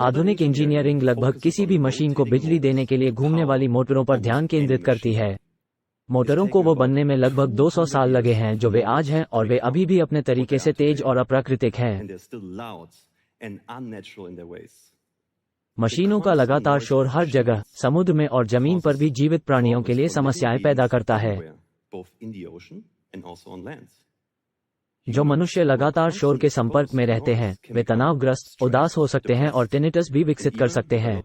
आधुनिक इंजीनियरिंग लगभग किसी भी मशीन को बिजली देने के लिए घूमने वाली मोटरों पर ध्यान केंद्रित करती है। मोटरों को वो बनने में लगभग 200 साल लगे हैं जो वे आज हैं, और वे अभी भी अपने तरीके से तेज और अप्राकृतिक हैं। मशीनों का लगातार शोर हर जगह, समुद्र में और जमीन पर भी जीवित प्राणियों के लिए समस्याएं पैदा करता है। जो मनुष्य लगातार शोर के संपर्क में रहते हैं वे तनावग्रस्त, उदास हो सकते हैं और टिनिटस भी विकसित कर सकते हैं।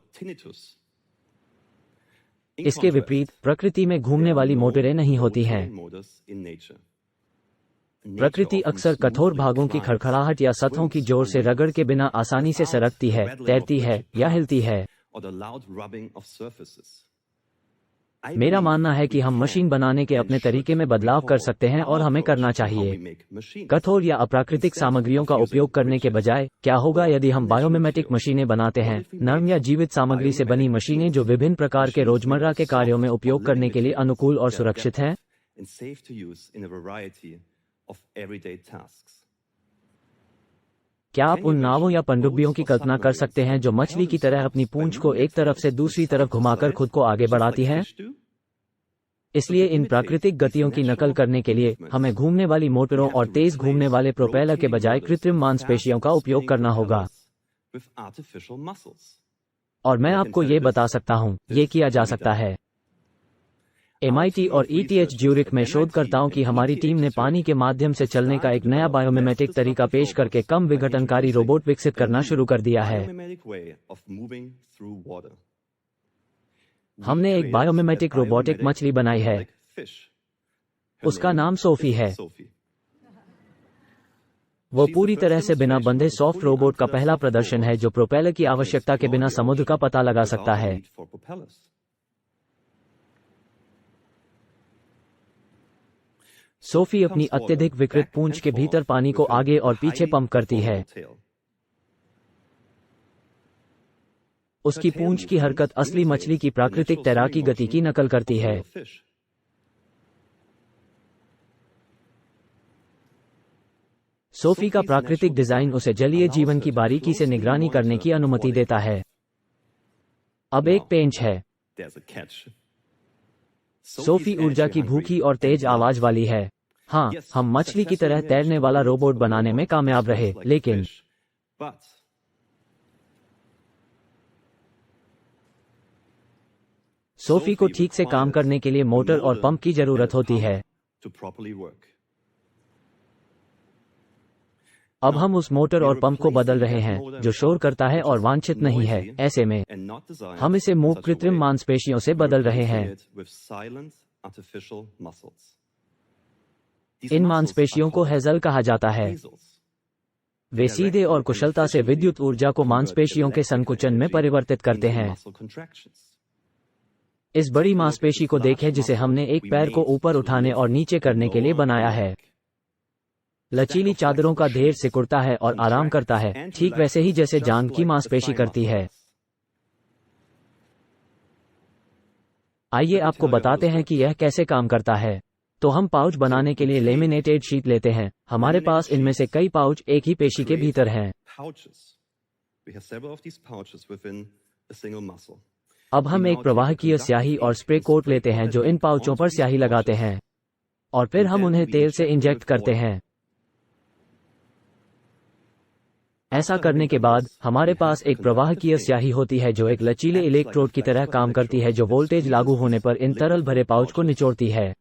इसके विपरीत प्रकृति में घूमने वाली मोटरें नहीं होती हैं। प्रकृति अक्सर कठोर भागों की खड़खड़ाहट या सतहों की जोर से रगड़ के बिना आसानी से सरकती है, तैरती है या हिलती है। मेरा मानना है कि हम मशीन बनाने के अपने तरीके में बदलाव कर सकते हैं और हमें करना चाहिए। कठोर या अप्राकृतिक सामग्रियों का उपयोग करने के बजाय क्या होगा यदि हम बायोमिमेटिक मशीनें बनाते हैं, नरम या जीवित सामग्री से बनी मशीनें जो विभिन्न प्रकार के रोजमर्रा के कार्यों में उपयोग करने के लिए अनुकूल और सुरक्षित हैं। क्या आप उन नावों या पनडुब्बियों की कल्पना कर सकते हैं जो मछली की तरह अपनी पूंछ को एक तरफ से दूसरी तरफ घुमाकर खुद को आगे बढ़ाती हैं? इसलिए इन प्राकृतिक गतियों की नकल करने के लिए हमें घूमने वाली मोटरों और तेज घूमने वाले प्रोपेलर के बजाय कृत्रिम मांसपेशियों का उपयोग करना होगा। और मैं आपको ये बता सकता हूँ, ये किया जा सकता है। MIT और ETH ज्यूरिख में शोधकर्ताओं की हमारी टीम ने पानी के माध्यम से चलने का एक नया बायोमिमेटिक तरीका पेश करके कम विघटनकारी रोबोट विकसित करना शुरू कर दिया है। हमने एक बायोमिमेटिक रोबोटिक मछली बनाई है। उसका नाम सोफी है। वो पूरी तरह से बिना बंधे सॉफ्ट रोबोट का पहला प्रदर्शन है जो प्रोपेलर की आवश्यकता के बिना समुद्र का पता लगा सकता है। सोफी अपनी अत्यधिक विकृत पूंछ के भीतर पानी को आगे और पीछे पंप करती है। उसकी पूंछ की हरकत असली मछली की प्राकृतिक तैराकी गति की नकल करती है। सोफी का प्राकृतिक डिजाइन उसे जलीय जीवन की बारीकी से निगरानी करने की अनुमति देता है। अब एक पेंच है। सोफी ऊर्जा की भूखी और तेज आवाज वाली है। हाँ, हम मछली की तरह तैरने वाला रोबोट बनाने में कामयाब रहे, लेकिन सोफी को ठीक से काम करने के लिए मोटर और पंप की जरूरत होती है। अब हम उस मोटर और पंप को बदल रहे हैं जो शोर करता है और वांछित नहीं है। ऐसे में हम इसे मूक कृत्रिम मांसपेशियों से बदल रहे हैं। इन मांसपेशियों को हेजल कहा जाता है। वे सीधे और कुशलता से विद्युत ऊर्जा को मांसपेशियों के संकुचन में परिवर्तित करते हैं। इस बड़ी मांसपेशी को देखें जिसे हमने एक पैर को ऊपर उठाने और नीचे करने के लिए बनाया है। लचीली चादरों का ढेर सिकुड़ता है और आराम करता है, ठीक वैसे ही जैसे जांघ की मांसपेशी करती है। आइए आपको बताते हैं कि यह कैसे काम करता है। तो हम पाउच बनाने के लिए लेमिनेटेड शीट लेते हैं। हमारे पास इनमें से कई पाउच एक ही पेशी के भीतर हैं। अब हम एक प्रवाहकीय स्याही और स्प्रे कोट लेते हैं जो इन पाउचों पर स्याही लगाते हैं, और फिर हम उन्हें तेल से इंजेक्ट करते हैं। ऐसा करने के बाद हमारे पास एक प्रवाहकीय स्याही होती है जो एक लचीले इलेक्ट्रोड की तरह काम करती है जो वोल्टेज लागू होने पर इन तरल भरे पाउच को निचोड़ती है।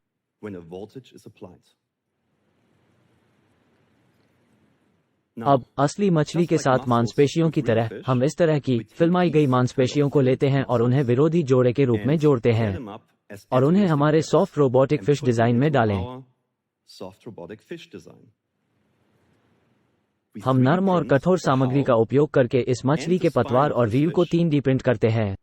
अब असली मछली के साथ मांसपेशियों की तरह हम इस तरह की फिल्माई गई मांसपेशियों को लेते हैं और उन्हें विरोधी जोड़े के रूप में जोड़ते हैं और उन्हें हमारे सॉफ्ट रोबोटिक फिश डिजाइन में डालें। हम नरम और कठोर सामग्री का उपयोग करके इस मछली के पतवार और रील को 3D प्रिंट करते हैं।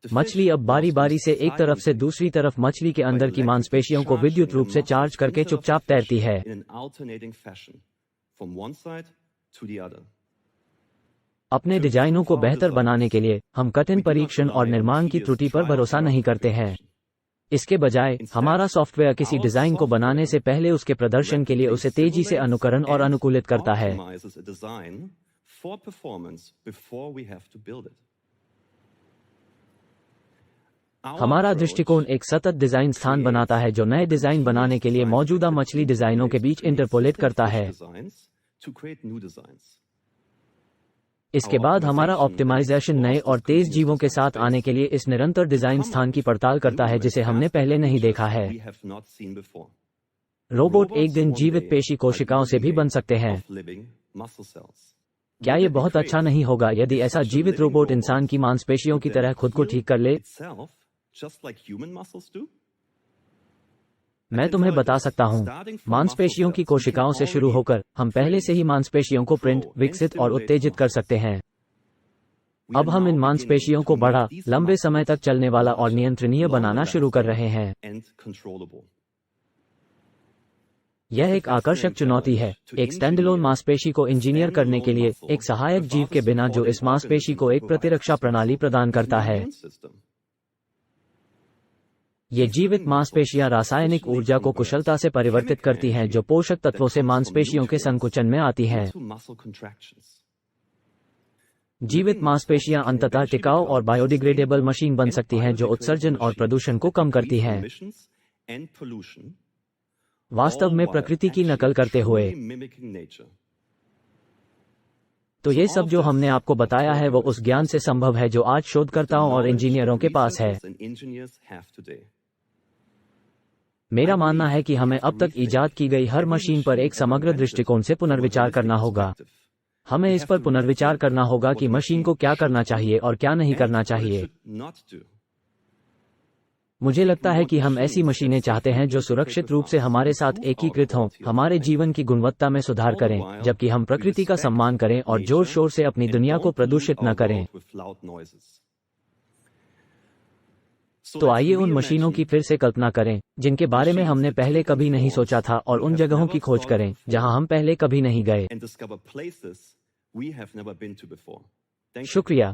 मछली अब बारी बारी से एक तरफ से दूसरी तरफ मछली के अंदर की मांसपेशियों को विद्युत रूप से चार्ज करके चुपचाप तैरती है। अपने डिजाइनों को बेहतर बनाने के लिए हम कठिन परीक्षण और निर्माण की त्रुटि पर भरोसा नहीं करते हैं। इसके बजाय हमारा सॉफ्टवेयर किसी डिजाइन को बनाने से पहले उसके प्रदर्शन के लिए उसे तेजी से अनुकरण और अनुकूलित करता है। हमारा दृष्टिकोण एक सतत डिजाइन स्थान बनाता है जो नए डिजाइन बनाने के लिए मौजूदा मछली डिजाइनों के बीच इंटरपोलेट करता है। इसके बाद हमारा ऑप्टिमाइजेशन नए और तेज जीवों के साथ आने के लिए इस निरंतर डिजाइन स्थान की पड़ताल करता है जिसे हमने पहले नहीं देखा है। रोबोट एक दिन जीवित पेशी कोशिकाओं से भी बन सकते हैं। क्या ये बहुत अच्छा नहीं होगा यदि ऐसा जीवित रोबोट इंसान की मांसपेशियों की तरह खुद को ठीक कर ले? मैं तुम्हें बता सकता हूं, मांसपेशियों की कोशिकाओं से शुरू होकर हम पहले से ही मांसपेशियों को प्रिंट, विकसित और उत्तेजित कर सकते हैं। अब हम इन मांसपेशियों को बड़ा, लंबे समय तक चलने वाला और नियंत्रणीय बनाना शुरू कर रहे हैं। यह एक आकर्षक चुनौती है, एक स्टैंडअलोन मांसपेशी को इंजीनियर करने के लिए, एक सहायक जीव के बिना जो इस मांसपेशी को एक प्रतिरक्षा प्रणाली प्रदान करता है। ये जीवित मांसपेशियां रासायनिक ऊर्जा को कुशलता से परिवर्तित करती हैं जो पोषक तत्वों से मांसपेशियों के संकुचन में आती हैं। जीवित मांसपेशियां अंततः टिकाऊ और बायोडिग्रेडेबल मशीन बन सकती हैं जो उत्सर्जन और प्रदूषण को कम करती हैं, वास्तव में प्रकृति की नकल करते हुए। तो ये सब जो हमने आपको बताया है वो उस ज्ञान से संभव है जो आज शोधकर्ताओं और इंजीनियरों के पास है। मेरा मानना है कि हमें अब तक ईजाद की गई हर मशीन पर एक समग्र दृष्टिकोण से पुनर्विचार करना होगा। हमें इस पर पुनर्विचार करना होगा कि मशीन को क्या करना चाहिए और क्या नहीं करना चाहिए। मुझे लगता है कि हम ऐसी मशीनें चाहते हैं जो सुरक्षित रूप से हमारे साथ एकीकृत हों, हमारे जीवन की गुणवत्ता में सुधार करें, जबकि हम प्रकृति का सम्मान करें और जोर शोर से अपनी दुनिया को प्रदूषित न करें। तो आइए उन मशीनों की फिर से कल्पना करें जिनके बारे में हमने पहले कभी नहीं सोचा था और उन जगहों की खोज करें जहां हम पहले कभी नहीं गए। शुक्रिया।